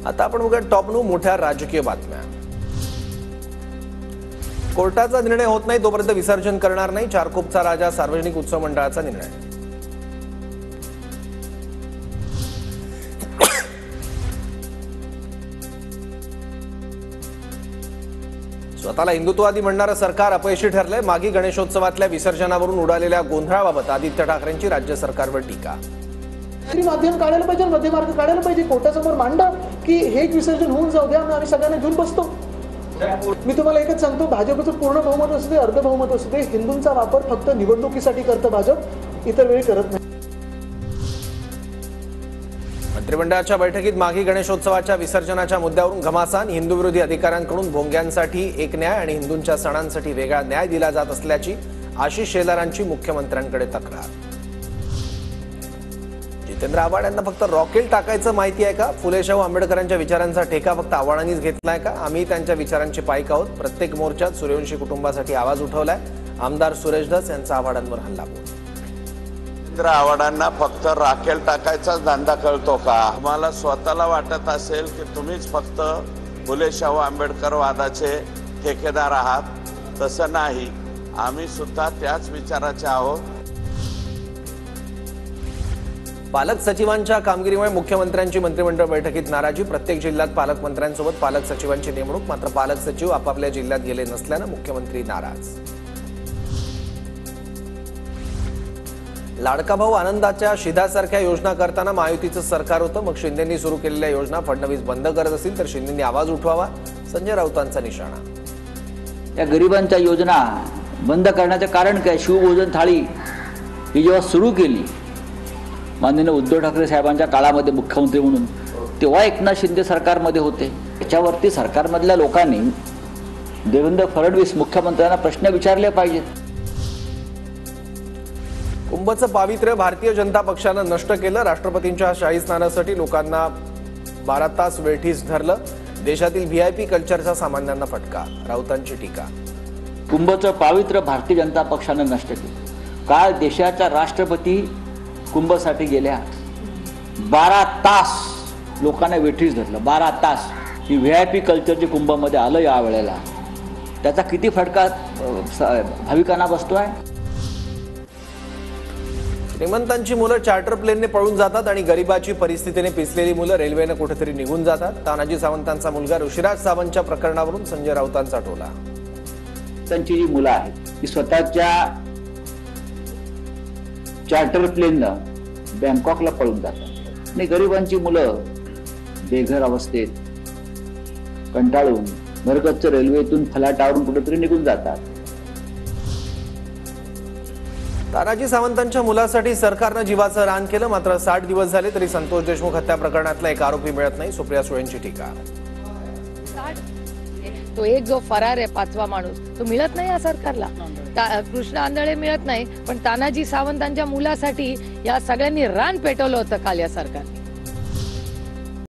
आता आपण बघा टॉप न्यू मोठ्या राजकीय बातम्या। कोर्टाचा निर्णय होत नाही तोपर्यंत विसर्जन करणार नाही, चारकोपचा राजा सार्वजनिक उत्सव मंडळाचा निर्णय। स्वतःला हिंदुत्ववादी म्हणणारं सरकार अपयशी ठरलंय। मागी गणेशोत्सवातल्या विसर्जनावरून उडालेल्या गोंधळाबाबत आदित्य ठाकरेंची राज्य सरकारवर टीका। माध्यम काढायला पाहिजे, मध्य मार्ग काढायला पाहिजे, कोर्टासमोर मांडा की हे विसर्जन होऊन जाऊ द्या, आम्ही सगळ्यांना घेऊन बसतो। मी तुम्हाला एकच सांगतो, भाजपचं पूर्ण बहुमत असू दे, अर्ध बहुमत असू दे, हिंदूंचा वापर फक्त निवडणुकीसाठी करतं भाजप, इतर वेळी करत नाही। मंत्रिमंडळाच्या बैठकीत मागी गणेशोत्सवाच्या विसर्जनाच्या मुद्द्यावरून घमासान। हिंदू विरोधी अधिकाऱ्यांकडून भोंग्यांसाठी एक न्याय आणि हिंदूंच्या सणांसाठी वेगळा न्याय दिला जात असल्याची आशिष शेलारांची मुख्यमंत्र्यांकडे तक्रार। जितेंद्र आव्हाड यांना फक्त रॉकेल टाकायचं माहिती आहे का? फुले शाहू आंबेडकरांच्या विचारांचा ठेका फक्त आव्हाडांनीच घेतलाय का? आम्ही त्यांच्या विचारांची पाईक आहोत। प्रत्येक मोर्चात सूर्यवंशी कुटुंबासाठी आवाज उठवलाय। आमदार सुरेश धस यांचा आव्हाडांवर हल्लाबोल। जितेंद्र आव्हाडांना फक्त राखेल टाकायचाच धंदा कळतो का? तुम्हाला स्वतःला वाटत असेल की तुम्हीच फक्त फुले शाहू आंबेडकर वादाचे ठेकेदार आहात, तसं नाही, आम्ही सुद्धा त्याच विचाराचे आहोत। पालक सचिवांच्या कामगिरीमुळे मुख्यमंत्र्यांची मंत्रिमंडळ बैठकीत नाराजी। प्रत्येक जिल्ह्यात पालकमंत्र्यांसोबत पालक सचिवांची नेमणूक, मात्र पालक सचिव आपापल्या जिल्ह्यात गेले नसल्यानं मुख्यमंत्री नाराज। लाडका भाऊ आनंदाच्या शिधासारख्या योजना करताना महायुतीचं सरकार होतं, मग शिंदेंनी सुरू केलेल्या योजना फडणवीस बंद करत असतील तर शिंदेंनी आवाज उठवावा, संजय राऊतांचा निशाणा। या गरिबांच्या योजना बंद करण्याचं कारण काय? शिवभोजन थाळी ही जेव्हा सुरू केली माननीय उद्धव ठाकरे साहेबांच्या काळामध्ये मुख्यमंत्री म्हणून, तेव्हा एकनाथ शिंदे सरकारमध्ये होते। याच्यावरती सरकारमधल्या लोकांनी देवेंद्र फडणवीस मुख्यमंत्र्यांना प्रश्न विचारले पाहिजेत। कुंभचं पावित्र्य भारतीय जनता पक्षानं नष्ट केलं। राष्ट्रपतींच्या शाही स्नानासाठी लोकांना 12 तास वेठीस धरलं। देशातील व्हीआयपी कल्चरचा सामान्यांना फटका, राऊतांची टीका। कुंभचं पावित्र्य भारतीय जनता पक्षानं नष्ट केलं। काल देशाच्या राष्ट्रपती कुंभसाठी गेल्या, 12 तास लोकांना वेठीस धरलं। 12 तास ही व्हीआयपी कल्चरची कुंभमध्ये आलं या वेळेला, त्याचा किती फटका भाविकांना बसतोय? श्रीमंतांची मुलं चार्टर प्लेनने पळून जातात आणि गरिबाची परिस्थितीने पिसलेली मुलं रेल्वेने कुठेतरी निघून जातात। तानाजी सावंतांचा मुलगा ऋषिराज सावंतच्या प्रकरणावरून संजय राऊतांचा टोला। त्यांची जी मुलं आहेत ती स्वतःच्या चार्टर प्लेननं बँकॉकला पळून जातात आणि गरिबांची मुलं बेघर अवस्थेत कंटाळून घरगच्च रेल्वेतून फलाटावरून कुठेतरी निघून जातात। तानाजी सावंतांच्या मुलासाठी सरकारनं जीवाचं रान केलं, मात्र 60 दिवस झाले तरी संतोष देशमुख हत्या प्रकरणातला एक आरोपी मिळत नाही, सुप्रिया सुळेंची टीका। तो एक जो फरार आहे 5वा माणूस, तो मिळत नाही या सरकारला। कृष्ण आंधळे मिळत नाही, पण तानाजी सावंतांच्या मुलासाठी या सगळ्यांनी रान पेटवलं होतं काल या सरकारने।